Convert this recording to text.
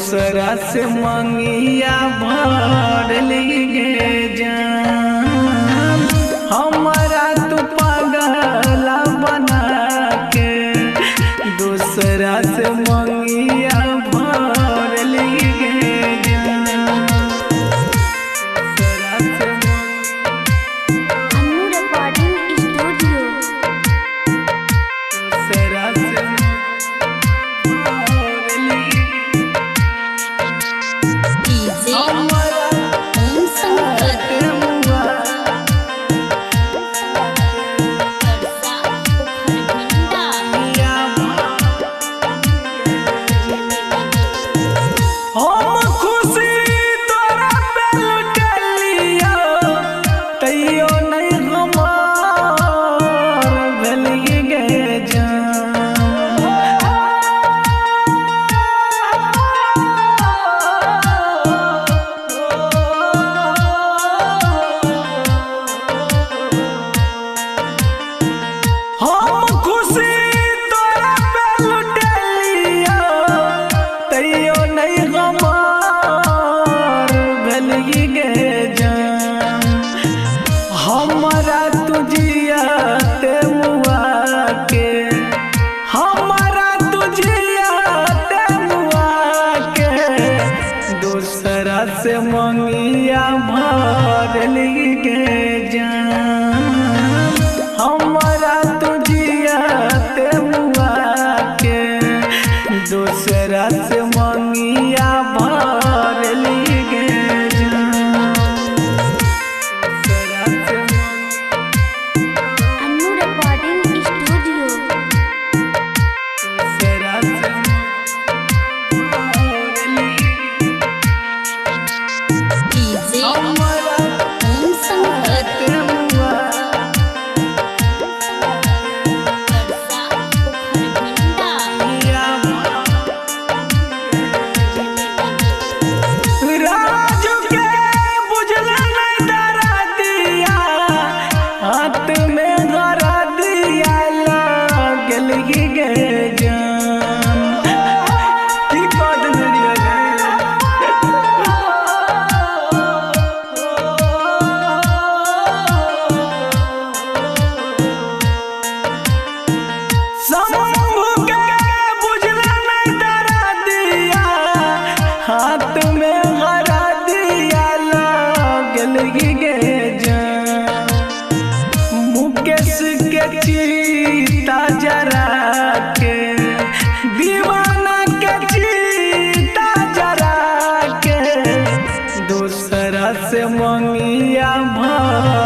दूसरा से मंगिया भर लिए जान हमारा तू पागला बना के दूसरा से मंगिया भर लिए जान हमारा तुझिया ते मुआ के हमारा तुझिया ते मुआ के दूसरा से मंगिया भर लिए जान हमारा तुझिया ते मुआ के दूसरा से मंगिया भर लिए हाथ में हरा दिया लगल गे जान मुकेश के चीता जरा के दीवाना के चीता जरा के दूसरा से मंगिया भर